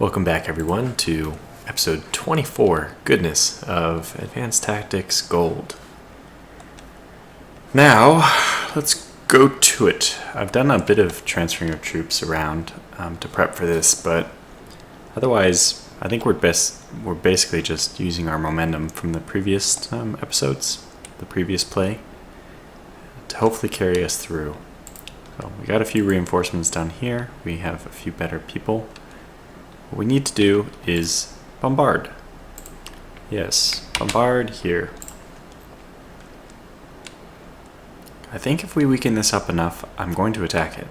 Welcome back, everyone, to episode 24, goodness, of Advanced Tactics Gold. Now, let's go to it. I've done a bit of transferring of troops around to prep for this, but otherwise, I think we're basically just using our momentum from the previous episodes, the previous play, to hopefully carry us through. So we got a few reinforcements down here. We have a few better people. What we need to do is bombard. Yes, bombard here. I think if we weaken this up enough, I'm going to attack it.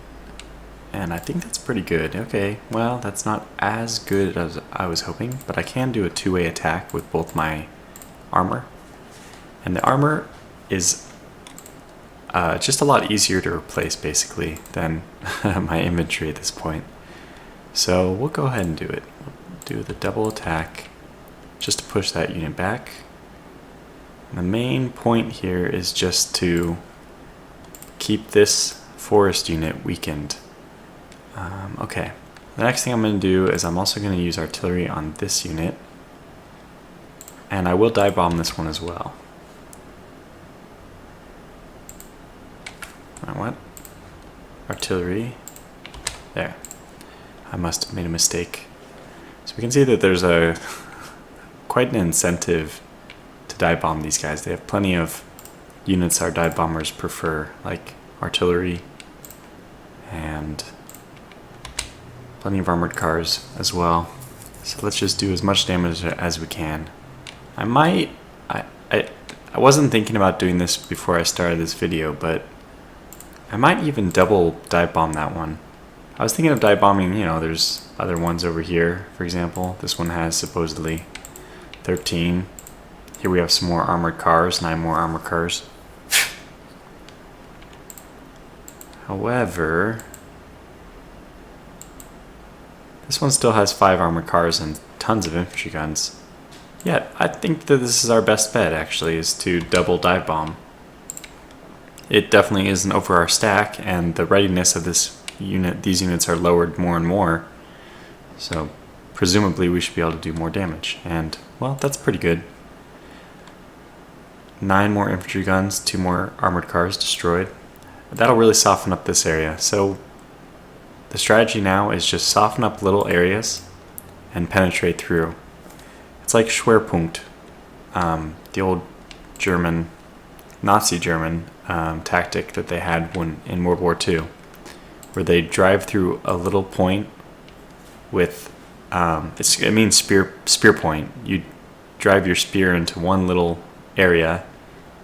And I think that's pretty good. Okay, well, that's not as good as I was hoping, but I can do a two-way attack with both my armor. And the armor is just a lot easier to replace, basically, than my infantry at this point. So we'll go ahead and do it. We'll do the double attack just to push that unit back. And the main point here is just to keep this forest unit weakened. Okay, the next thing I'm going to do is I'm also going to use artillery on this unit. And I will dive bomb this one as well. What? Artillery. There. I must have made a mistake. So we can see that there's quite an incentive to dive bomb these guys. They have plenty of units our dive bombers prefer, like artillery and plenty of armored cars as well. So let's just do as much damage as we can. I wasn't thinking about doing this before I started this video, but I might even double dive bomb that one. I was thinking of dive bombing, there's other ones over here, for example. This one has supposedly 13. Here we have some more armored cars, 9 more armored cars. However, this one still has 5 armored cars and tons of infantry guns. Yet, I think that this is our best bet, actually, is to double dive bomb. It definitely isn't over our stack, and the readiness of these units are lowered more and more, so presumably we should be able to do more damage, and well, that's pretty good. 9 more infantry guns, 2 more armored cars destroyed. That'll really soften up this area. So the strategy now is just soften up little areas and penetrate through. It's like Schwerpunkt, the old Nazi German tactic that they had in World War II, where they drive through a little point with, it means spear point. You drive your spear into one little area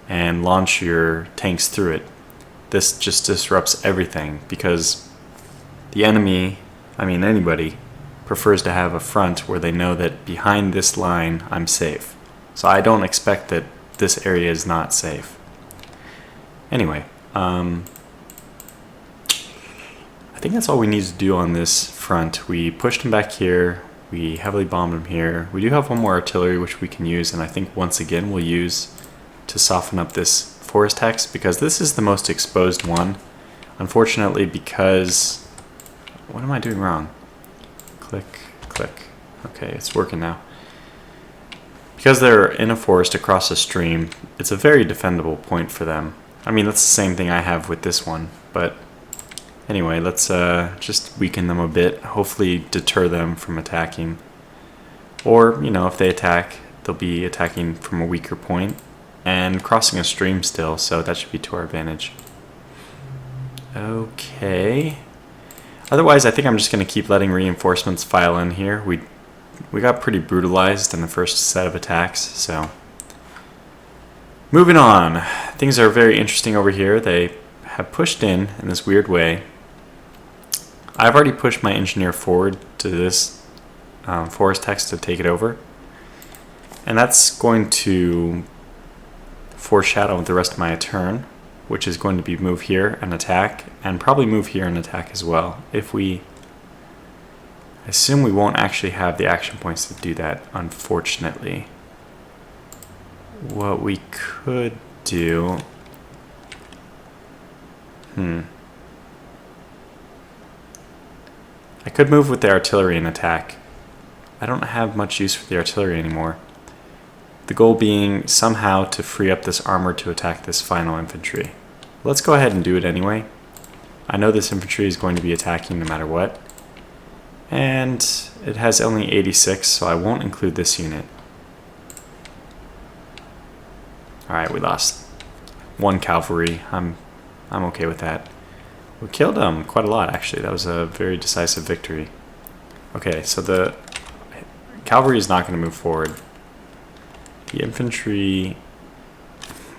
and launch your tanks through it. This just disrupts everything because the enemy, anybody, prefers to have a front where they know that behind this line I'm safe. So I don't expect that this area is not safe. Anyway, I think that's all we need to do on this front. We pushed him back here. We heavily bombed him here. We do have one more artillery which we can use, and I think once again we'll use to soften up this forest hex, because this is the most exposed one. Unfortunately, because... What am I doing wrong? Click, click. Okay, it's working now. Because they're in a forest across a stream, it's a very defendable point for them. That's the same thing I have with this one, but anyway, let's just weaken them a bit, hopefully deter them from attacking. Or, if they attack, they'll be attacking from a weaker point and crossing a stream still, so that should be to our advantage. Okay. Otherwise, I think I'm just going to keep letting reinforcements file in here. We got pretty brutalized in the first set of attacks, so... Moving on. Things are very interesting over here. They have pushed in this weird way. I've already pushed my engineer forward to this forest hex to take it over. And that's going to foreshadow the rest of my turn, which is going to be move here and attack, and probably move here and attack as well. I assume we won't actually have the action points to do that, unfortunately. What we could do... I could move with the artillery and attack, I don't have much use for the artillery anymore. The goal being somehow to free up this armor to attack this final infantry. Let's go ahead and do it anyway. I know this infantry is going to be attacking no matter what. And it has only 86, so I won't include this unit. Alright, we lost 1 cavalry. I'm okay with that. We killed them quite a lot, actually. That was a very decisive victory. Okay, so the cavalry is not going to move forward. The infantry...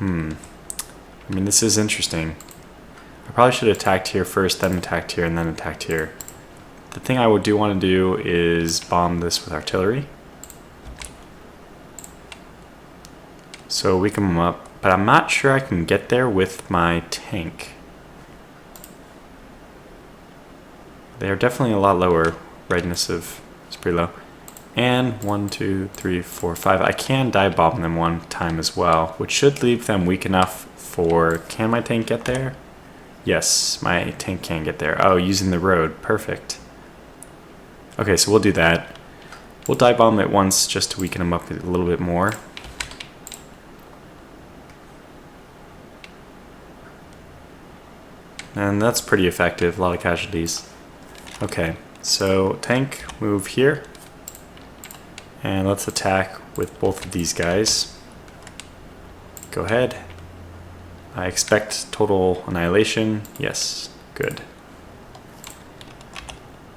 I mean, this is interesting. I probably should have attacked here first, then attacked here, and then attacked here. The thing I do want to do is bomb this with artillery. So weaken them up. But I'm not sure I can get there with my tank. They are definitely a lot lower. Readiness of is pretty low. And 1, 2, 3, 4, 5. I can dive bomb them one time as well, which should leave them weak enough for... Can my tank get there? Yes, my tank can get there. Oh, using the road. Perfect. Okay, so we'll do that. We'll dive bomb it once just to weaken them up a little bit more. And that's pretty effective. A lot of casualties. Okay, so tank, move here. And let's attack with both of these guys. Go ahead. I expect total annihilation. Yes, good.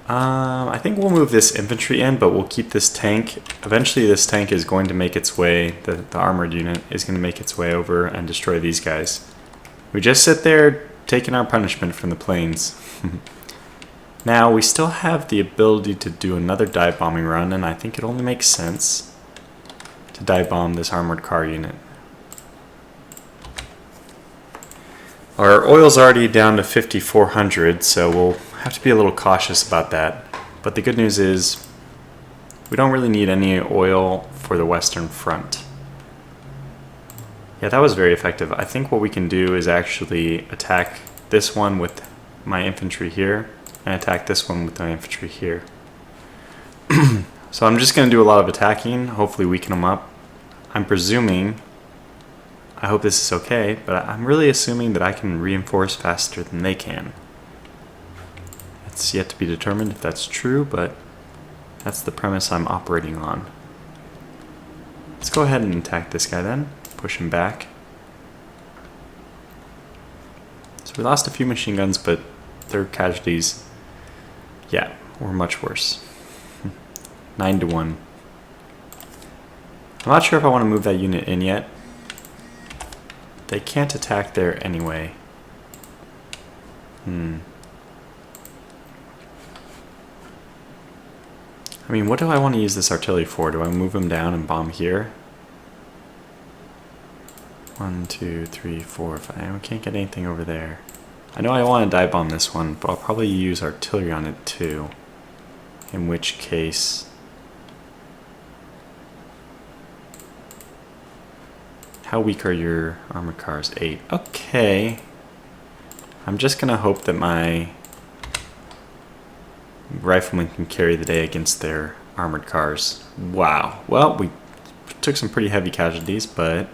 I think we'll move this infantry in, but we'll keep this tank. Eventually this tank is going to make its way, the armored unit is going to make its way over and destroy these guys. We just sit there taking our punishment from the planes. Now, we still have the ability to do another dive bombing run, and I think it only makes sense to dive bomb this armored car unit. Our oil's already down to 5,400, so we'll have to be a little cautious about that. But the good news is we don't really need any oil for the Western Front. Yeah, that was very effective. I think what we can do is actually attack this one with my infantry here, and attack this one with my infantry here. So I'm just going to do a lot of attacking, hopefully weaken them up. I'm presuming, I hope this is okay, but I'm really assuming that I can reinforce faster than they can. It's yet to be determined if that's true, but that's the premise I'm operating on. Let's go ahead and attack this guy then, push him back. So we lost a few machine guns, but their casualties, yeah, were much worse. 9-1. I'm not sure if I want to move that unit in yet. They can't attack there anyway. I mean, what do I want to use this artillery for? Do I move them down and bomb here? 1, 2, 3, 4, 5. I can't get anything over there. I know I want to dive bomb this one, but I'll probably use artillery on it too. In which case... How weak are your armored cars? 8. Okay. I'm just going to hope that my riflemen can carry the day against their armored cars. Wow. Well, we took some pretty heavy casualties, but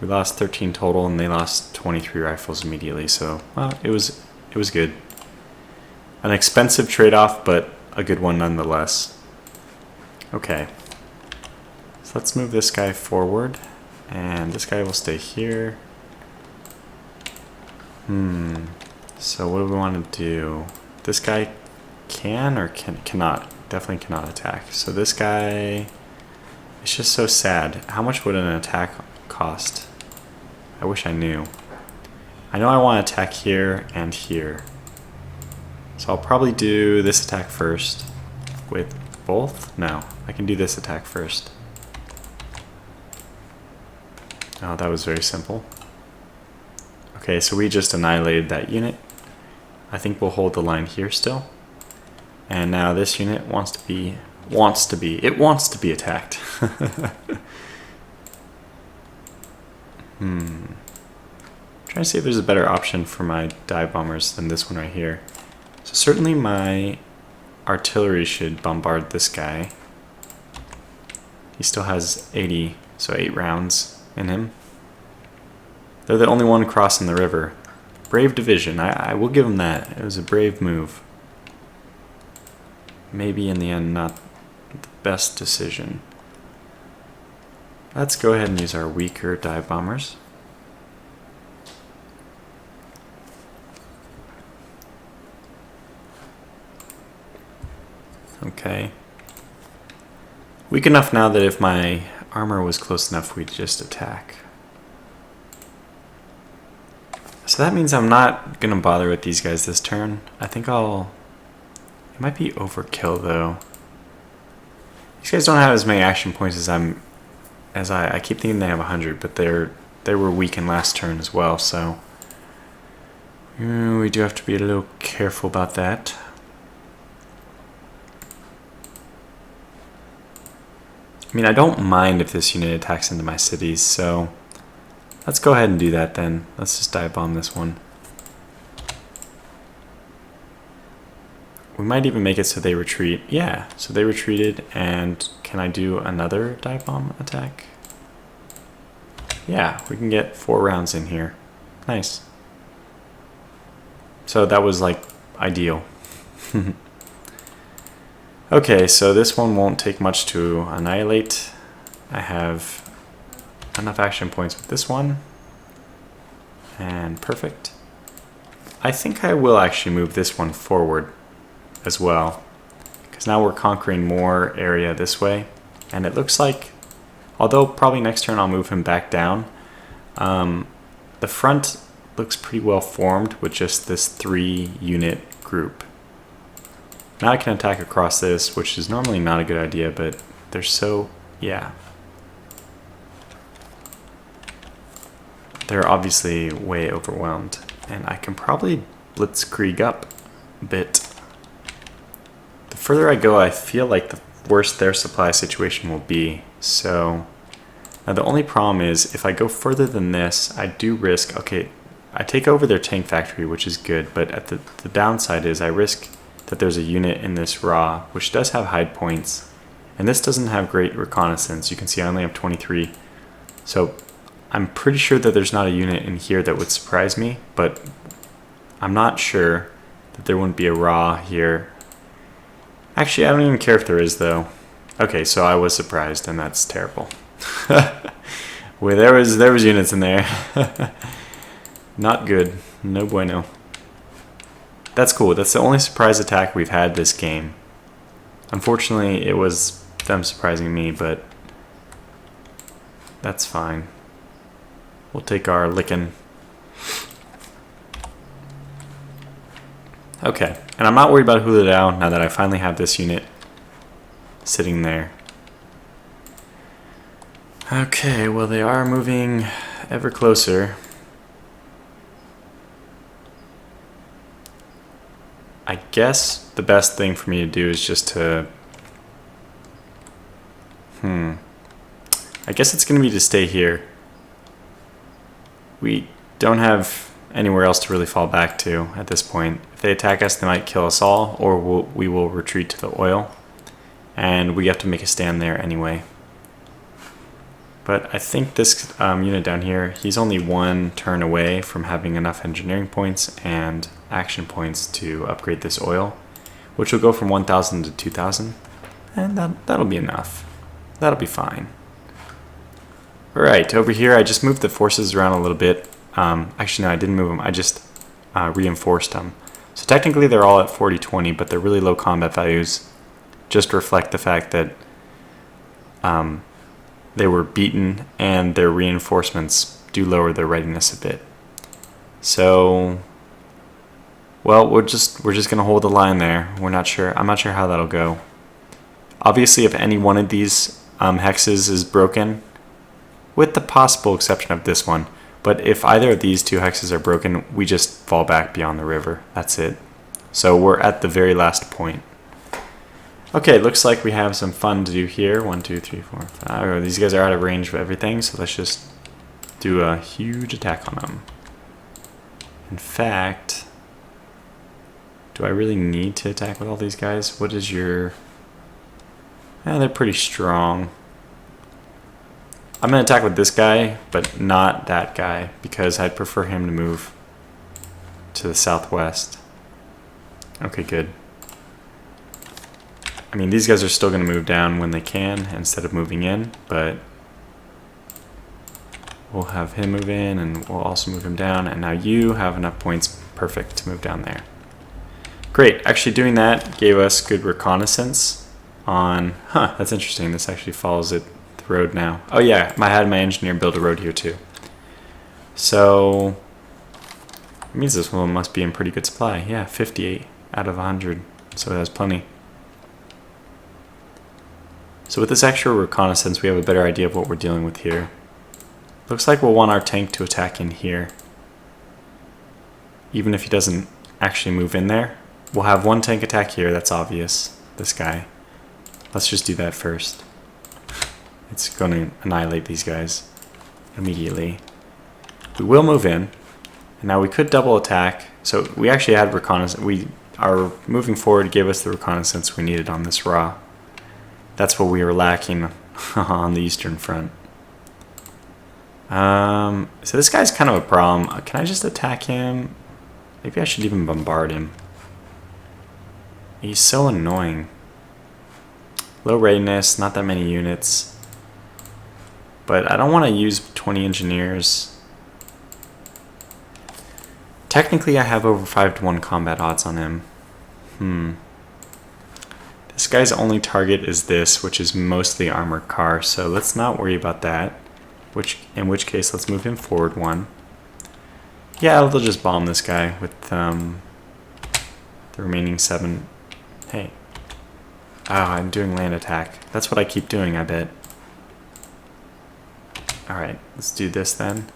we lost 13 total and they lost 23 rifles immediately. So, well, it was good. An expensive trade-off, but a good one nonetheless. Okay. So let's move this guy forward. And this guy will stay here. So what do we want to do? This guy can or cannot? Definitely cannot attack. So this guy... It's just so sad. How much would an attack cost? I wish I knew. I know I want to attack here and here. So I'll probably do this attack first. With both? No. I can do this attack first. Oh, that was very simple. Okay, so we just annihilated that unit. I think we'll hold the line here still. And now this unit wants to be attacked. Trying to see if there's a better option for my dive bombers than this one right here. So certainly my artillery should bombard this guy. He still has 80, so 8 rounds in him. They're the only one crossing the river. Brave division, I will give them that. It was a brave move. Maybe in the end not the best decision. Let's go ahead and use our weaker dive bombers. Okay. Weak enough now that if my armor was close enough, we'd just attack. So that means I'm not going to bother with these guys this turn. I think I'll... It might be overkill, though. These guys don't have as many action points as I keep thinking they have 100, but they were weakened last turn as well, so... we do have to be a little careful about that. I mean, I don't mind if this unit attacks into my cities, so let's go ahead and do that then. Let's just dive bomb this one. We might even make it so they retreat. Yeah, so they retreated, and can I do another dive bomb attack? Yeah, we can get 4 rounds in here. Nice. So that was like ideal. Okay, so this one won't take much to annihilate. I have enough action points with this one. And perfect. I think I will actually move this one forward as well, because now we're conquering more area this way. And it looks like, although probably next turn I'll move him back down, the front looks pretty well formed with just this 3-unit group. Now I can attack across this, which is normally not a good idea, but they're so... yeah. They're obviously way overwhelmed, and I can probably blitzkrieg up a bit. The further I go, I feel like the worse their supply situation will be, so... Now the only problem is, if I go further than this, I do risk... Okay, I take over their tank factory, which is good, but at the downside is I risk that there's a unit in this raw, which does have hide points, and this doesn't have great reconnaissance. You can see I only have 23, so I'm pretty sure that there's not a unit in here that would surprise me, but I'm not sure that there wouldn't be a raw here. Actually, I don't even care if there is, though. Okay, so I was surprised, and that's terrible. Well, there was units in there. Not good. No bueno. That's cool. That's the only surprise attack we've had this game. Unfortunately, it was them surprising me, but that's fine. We'll take our licking. Okay, and I'm not worried about Huludao now that I finally have this unit sitting there. Okay, well they are moving ever closer. I guess the best thing for me to do is just to... I guess it's going to be to stay here. We don't have anywhere else to really fall back to at this point. If they attack us, they might kill us all, or we will retreat to the oil. And we have to make a stand there anyway. But I think this unit down here, he's only 1 turn away from having enough engineering points and action points to upgrade this oil, which will go from 1,000 to 2,000, and that'll be enough. That'll be fine. Alright, over here I just moved the forces around a little bit. Actually no, I didn't move them, I just reinforced them. So technically they're all at 40-20, but they're really low combat values. Just reflect the fact that they were beaten and their reinforcements do lower their readiness a bit. So, well, we're just gonna hold the line there. We're not sure. I'm not sure how that'll go. Obviously, if any one of these hexes is broken, with the possible exception of this one, but if either of these 2 hexes are broken, we just fall back beyond the river. That's it. So we're at the very last point. Okay, looks like we have some fun to do here. 1, 2, 3, 4, 5. Oh, these guys are out of range of everything, so let's just do a huge attack on them. In fact, do I really need to attack with all these guys? What is your... they're pretty strong. I'm going to attack with this guy, but not that guy, because I'd prefer him to move to the southwest. Okay, good. I mean, these guys are still going to move down when they can instead of moving in, but we'll have him move in and we'll also move him down. And now you have enough points, perfect, to move down there. Great. Actually doing that gave us good reconnaissance on, that's interesting. This actually follows the road now. Oh yeah, I had my engineer build a road here too. So it means this one must be in pretty good supply. Yeah, 58 out of 100. So it has plenty. So with this extra reconnaissance, we have a better idea of what we're dealing with here. Looks like we'll want our tank to attack in here. Even if he doesn't actually move in there. We'll have one tank attack here, that's obvious. This guy. Let's just do that first. It's going to annihilate these guys immediately. We will move in. And now we could double attack. So we actually had reconnaissance. Our moving forward gave us the reconnaissance we needed on this raw. That's what we were lacking on the Eastern Front. So this guy's kind of a problem. Can I just attack him? Maybe I should even bombard him. He's so annoying. Low readiness, not that many units. But I don't want to use 20 engineers. Technically I have over 5-to-1 combat odds on him. This guy's only target is this, which is mostly armored car, so let's not worry about that. In which case, let's move him forward one. Yeah, they'll just bomb this guy with the remaining 7. Hey. Oh, I'm doing land attack. That's what I keep doing, I bet. Alright, let's do this then.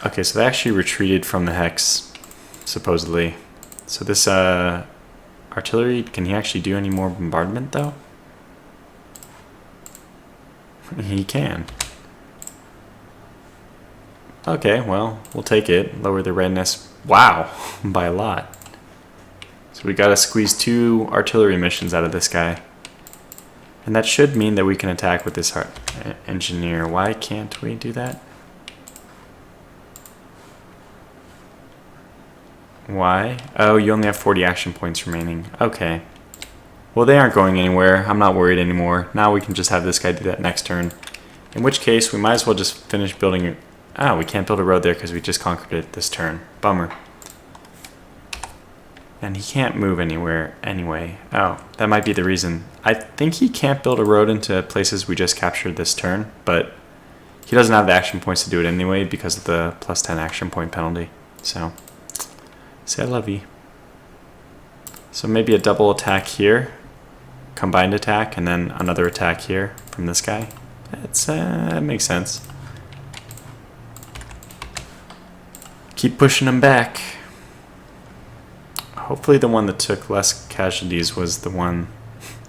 Okay, so they actually retreated from the hex, supposedly. So this, artillery, can he actually do any more bombardment though? He can. Okay, well, we'll take it. Lower the readiness. Wow, by a lot. So we gotta squeeze 2 artillery missions out of this guy. And that should mean that we can attack with this engineer. Why can't we do that? Why? Oh, you only have 40 action points remaining. Okay. Well, they aren't going anywhere. I'm not worried anymore. Now we can just have this guy do that next turn. In which case, we might as well just finish building it. Oh, we can't build a road there because we just conquered it this turn. Bummer. And he can't move anywhere anyway. Oh, that might be the reason. I think he can't build a road into places we just captured this turn, but he doesn't have the action points to do it anyway because of the +10 action point penalty. So, say I love you. So maybe a double attack here, combined attack, and then another attack here from this guy. That makes sense. Keep pushing him back. Hopefully the one that took less casualties was the one.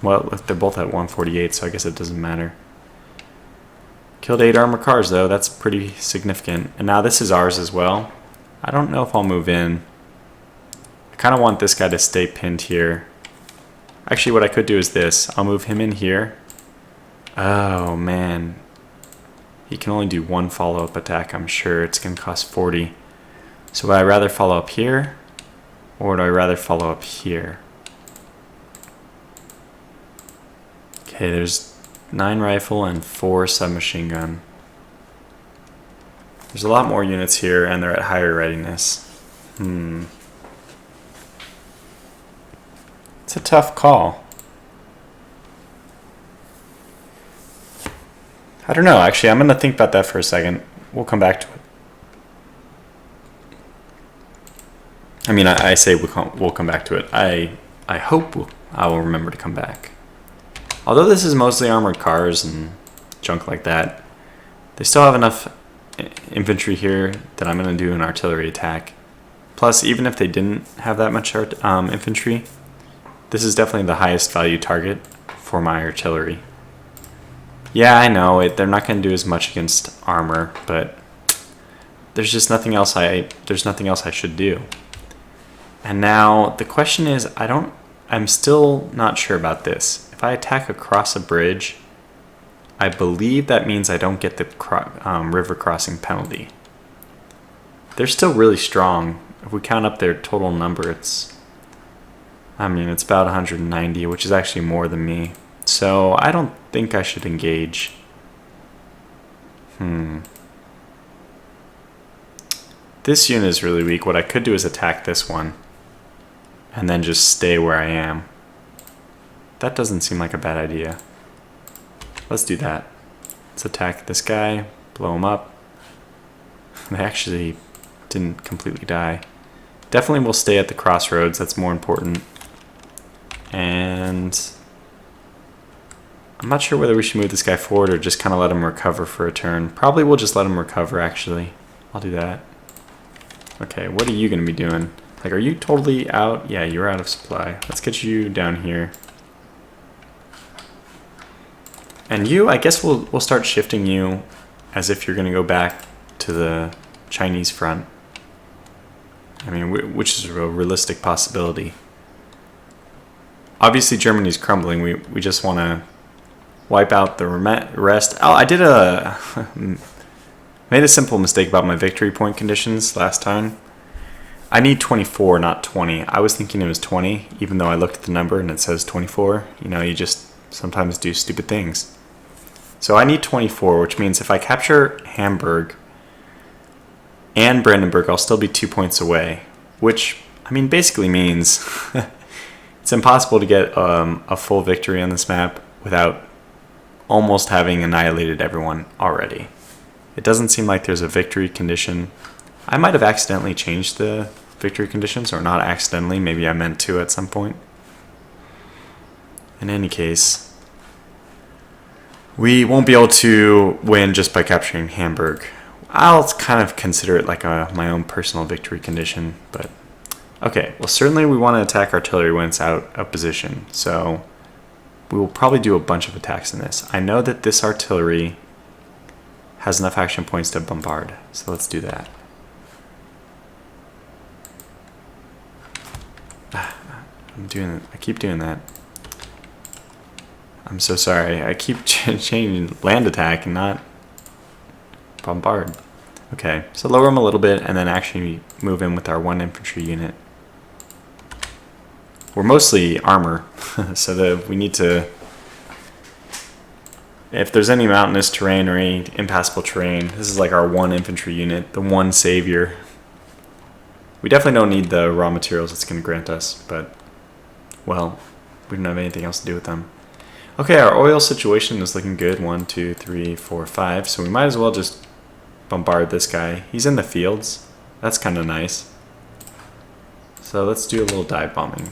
Well, they're both at 148, so I guess it doesn't matter. Killed 8 armored cars though, that's pretty significant. And now this is ours as well. I don't know if I'll move in. I kind of want this guy to stay pinned here. Actually, what I could do is this. I'll move him in here. Oh man. He can only do 1 follow-up attack, I'm sure. It's going to cost 40. So would I rather follow up here? Or would I rather follow up here? Okay, there's 9 rifle and 4 submachine gun. There's a lot more units here and they're at higher readiness. It's a tough call. I don't know, actually. I'm going to think about that for a second. We'll come back to it. I mean, I say we'll come back to it. I hope I will remember to come back. Although this is mostly armored cars and junk like that, they still have enough infantry here that I'm going to do an artillery attack. Plus, even if they didn't have that much infantry, this is definitely the highest value target for my artillery. Yeah, I know they're not going to do as much against armor, but there's just nothing else there's nothing else I should do. And now the question is, I'm still not sure about this. If I attack across a bridge, I believe that means I don't get the river crossing penalty. They're still really strong. If we count up their total number, it's about 190, which is actually more than me. So I don't think I should engage. This unit is really weak. What I could do is attack this one and then just stay where I am. That doesn't seem like a bad idea. Let's do that. Let's attack this guy, blow him up. They actually didn't completely die. Definitely will stay at the crossroads, that's more important. And I'm not sure whether we should move this guy forward or just kind of let him recover for a turn. Probably we'll just let him recover, actually. I'll do that. Okay, what are you going to be doing? Like, are you totally out? Yeah, you're out of supply. Let's get you down here. And you, I guess we'll start shifting you as if you're going to go back to the Chinese front. I mean, which is a realistic possibility. Obviously, Germany's crumbling. We just want to wipe out the rest. Oh, I did made a simple mistake about my victory point conditions last time. I need 24, not 20. I was thinking it was 20, even though I looked at the number and it says 24. You know, you just sometimes do stupid things. So I need 24, which means if I capture Hamburg and Brandenburg, I'll still be 2 points away, which, I mean, basically means it's impossible to get a full victory on this map without almost having annihilated everyone already. It doesn't seem like there's a victory condition. I might have accidentally changed the victory conditions, or not accidentally, maybe I meant to at some point. In any case, we won't be able to win just by capturing Hamburg. I'll kind of consider it like my own personal victory condition, but okay. Well, certainly we want to attack artillery when it's out of position, so we will probably do a bunch of attacks in this. I know that this artillery has enough action points to bombard, so let's do that. I keep doing that. I'm so sorry. I keep changing land attack and not bombard. Okay, so lower them a little bit and then actually move in with our 1 infantry unit. We're mostly armor, so that we need to... If there's any mountainous terrain or any impassable terrain, this is like our 1 infantry unit, the one savior. We definitely don't need the raw materials it's going to grant us, but, well, we don't have anything else to do with them. Okay, our oil situation is looking good. 1, 2, 3, 4, 5. So we might as well just bombard this guy. He's in the fields. That's kind of nice. So let's do a little dive bombing.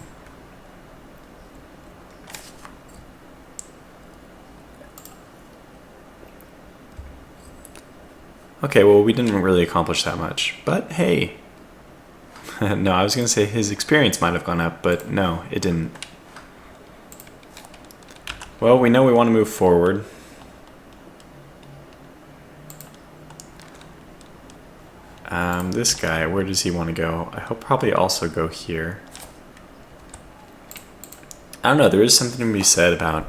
Okay, well, we didn't really accomplish that much. But hey. No, I was going to say his experience might have gone up, but no, it didn't. Well, we know we want to move forward. This guy, where does he want to go? He'll probably also go here. I don't know, there is something to be said about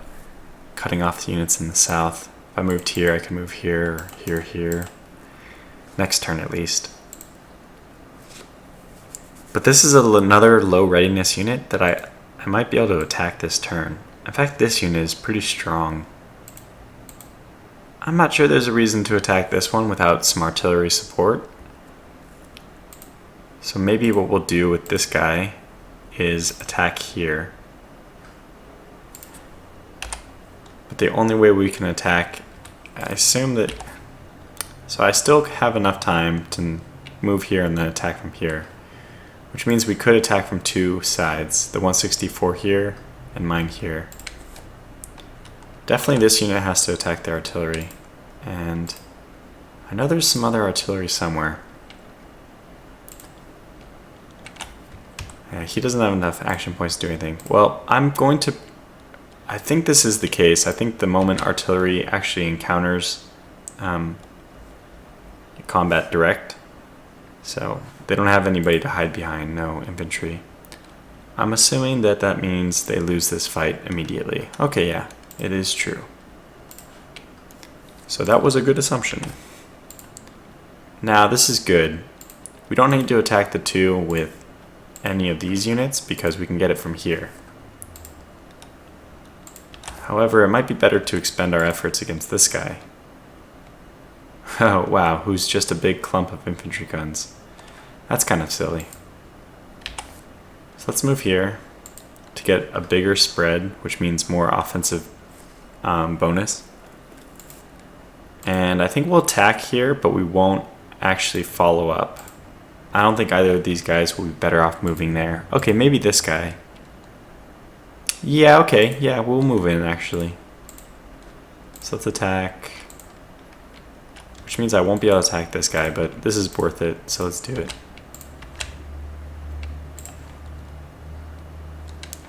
cutting off the units in the south. If I moved here, I can move here, or here. Next turn at least. But this is another low readiness unit that I might be able to attack this turn. In fact, this unit is pretty strong. I'm not sure there's a reason to attack this one without some artillery support. So maybe what we'll do with this guy is attack here. But the only way we can attack, I assume that... So I still have enough time to move here and then attack from here. Which means we could attack from 2 sides. The 164 here and mine here. Definitely this unit has to attack the artillery. And I know there's some other artillery somewhere. Yeah, he doesn't have enough action points to do anything. Well, I'm going to... I think this is the case. I think the moment artillery actually encounters combat direct. So they don't have anybody to hide behind, no infantry. I'm assuming that that means they lose this fight immediately. Okay, yeah, it is true. So that was a good assumption. Now this is good. We don't need to attack the 2 with any of these units because we can get it from here. However, it might be better to expend our efforts against this guy. Oh wow, who's just a big clump of infantry guns. That's kind of silly. So let's move here to get a bigger spread, which means more offensive bonus. And I think we'll attack here, but we won't actually follow up. I don't think either of these guys will be better off moving there. Okay, maybe this guy. Yeah, okay, yeah, we'll move in actually. So let's attack. Which means I won't be able to attack this guy, but this is worth it, so let's do it.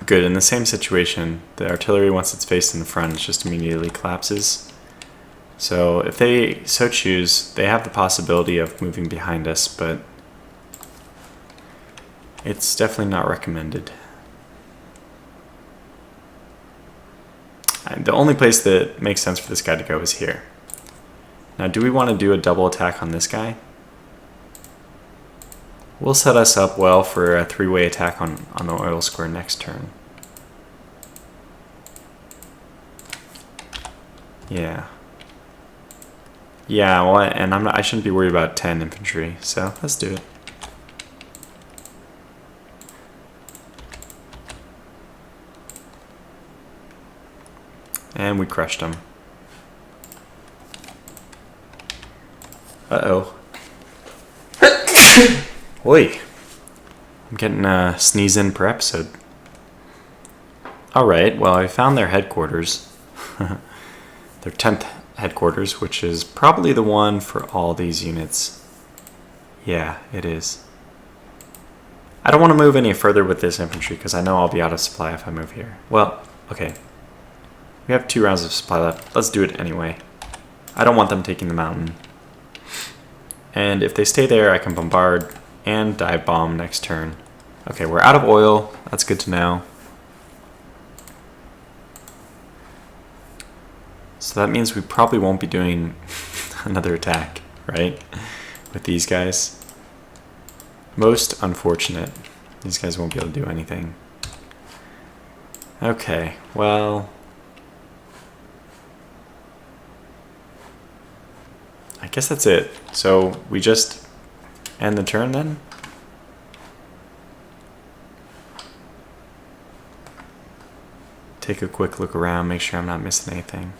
Good, in the same situation, the artillery, once it's faced in the front, it just immediately collapses. So if they so choose, they have the possibility of moving behind us, but it's definitely not recommended. And the only place that makes sense for this guy to go is here. Now, do we want to do a double attack on this guy? We'll set us up well for a 3-way attack on the oil square next turn. Yeah. Yeah, well, and I shouldn't be worried about 10 infantry, so let's do it. And we crushed him. Uh-oh. Oi. I'm getting a sneeze in per episode. Alright, well, I found their headquarters. Their 10th headquarters, which is probably the one for all these units. Yeah, it is. I don't want to move any further with this infantry because I know I'll be out of supply if I move here. Well, okay. We have 2 rounds of supply left. Let's do it anyway. I don't want them taking the mountain. And if they stay there, I can bombard and dive bomb next turn. Okay, we're out of oil. That's good to know. So that means we probably won't be doing another attack, right? With these guys. Most unfortunate. These guys won't be able to do anything. Okay, well, I guess that's it. So we just end the turn then? Take a quick look around, make sure I'm not missing anything.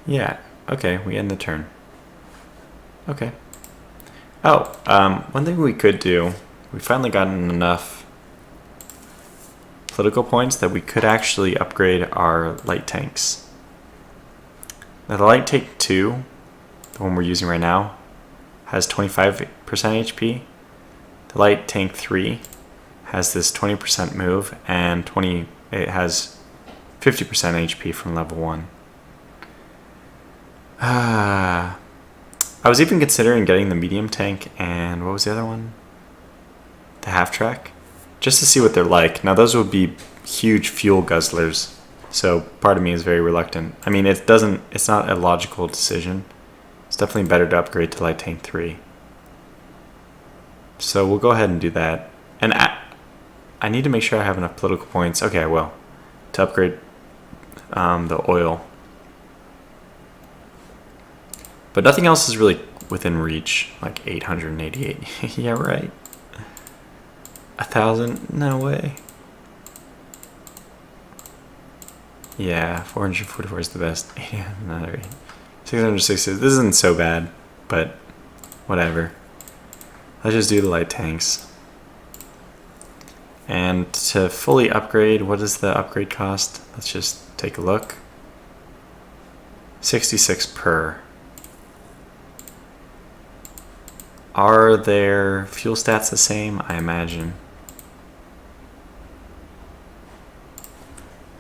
Yeah, okay, we end the turn. Okay. Oh, one thing we could do, we've finally gotten enough political points that we could actually upgrade our light tanks. Now the light tank 2, the one we're using right now, has 25% HP. The light tank 3 has this 20% move, and it has 50% HP from level 1. I was even considering getting the medium tank and what was the other one? The half track? Just to see what they're like. Now those would be huge fuel guzzlers, so part of me is very reluctant. I mean, it's not a logical decision. It's definitely better to upgrade to light tank 3. So we'll go ahead and do that. And I need to make sure I have enough political points. Okay, I will. To upgrade the oil. But nothing else is really within reach, like 888. Yeah, right. 1,000? No way. Yeah, 444 is the best. Yeah, another 660. This isn't so bad, but whatever. Let's just do the light tanks. And to fully upgrade, what is the upgrade cost? Let's just take a look. 66 per. Are their fuel stats the same? I imagine.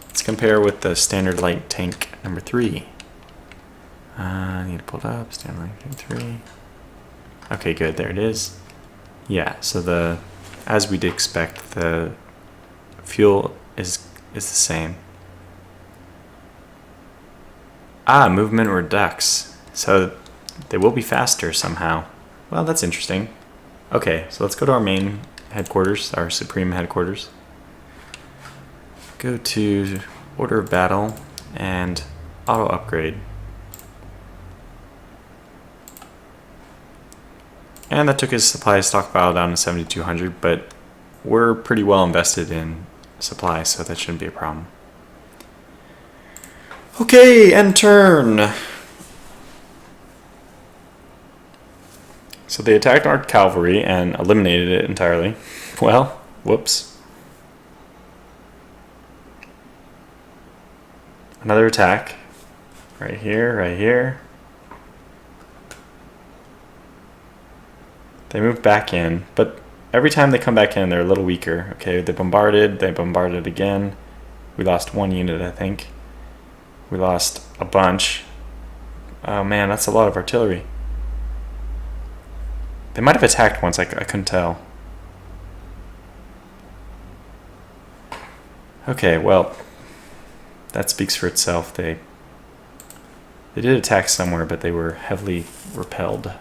Let's compare with the standard light tank number 3. I need to pull it up. Standard light tank 3. Okay, good. There it is. Yeah, so as we'd expect, the fuel is the same. Ah, movement redux. So they will be faster somehow. Well, that's interesting. Okay, so let's go to our main headquarters, our supreme headquarters. Go to order of battle and auto upgrade. And that took his supply stockpile down to 7,200, but we're pretty well invested in supply, so that shouldn't be a problem. Okay, end turn. So they attacked our cavalry and eliminated it entirely. Well, whoops. Another attack. Right here, right here. They moved back in, but every time they come back in, they're a little weaker. Okay, they bombarded again. We lost 1 unit, I think. We lost a bunch. Oh man, that's a lot of artillery. They might have attacked once, I couldn't tell. Okay, well, that speaks for itself. They did attack somewhere, but they were heavily repelled.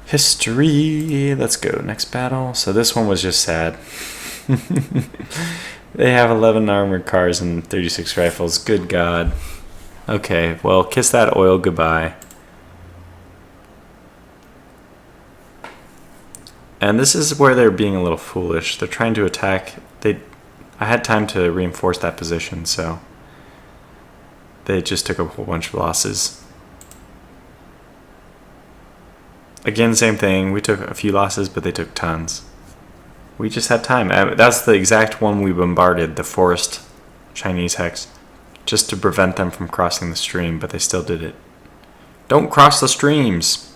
History. Let's go. Next battle. So this one was just sad. They have 11 armored cars and 36 rifles. Good God. Okay, well, kiss that oil goodbye. And this is where they're being a little foolish. They're trying to attack. I had time to reinforce that position, so they just took a whole bunch of losses. Again, same thing. We took a few losses, but they took tons. We just had time. That's the exact one we bombarded, the forest Chinese hex, just to prevent them from crossing the stream, but they still did it. Don't cross the streams!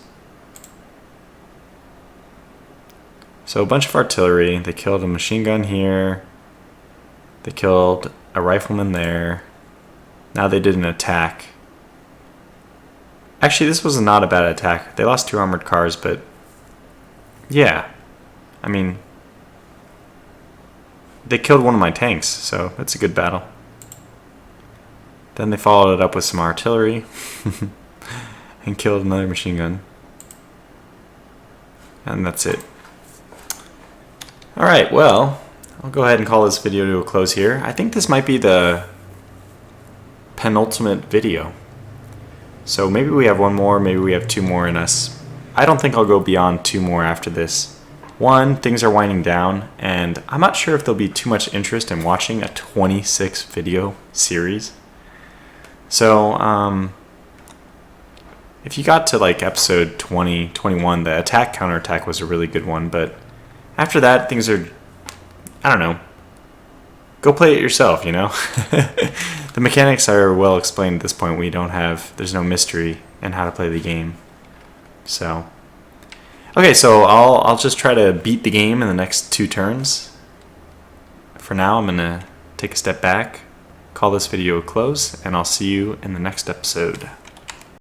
So a bunch of artillery. They killed a machine gun here. They killed a rifleman there. Now they did an attack. Actually, this was not a bad attack. They lost 2 armored cars, but yeah. I mean, they killed one of my tanks, so that's a good battle. Then they followed it up with some artillery and killed another machine gun. And that's it. Alright, well, I'll go ahead and call this video to a close here. I think this might be the penultimate video. So maybe we have 1 more, maybe we have 2 more in us. I don't think I'll go beyond 2 more after this. 1, things are winding down, and I'm not sure if there'll be too much interest in watching a 26 video series. So, if you got to like episode 20, 21, the attack counterattack was a really good one, but after that, things are, I don't know. Go play it yourself, you know? The mechanics are well explained at this point. There's no mystery in how to play the game. So, okay, so I'll just try to beat the game in the next 2 turns. For now, I'm gonna take a step back, call this video a close, and I'll see you in the next episode.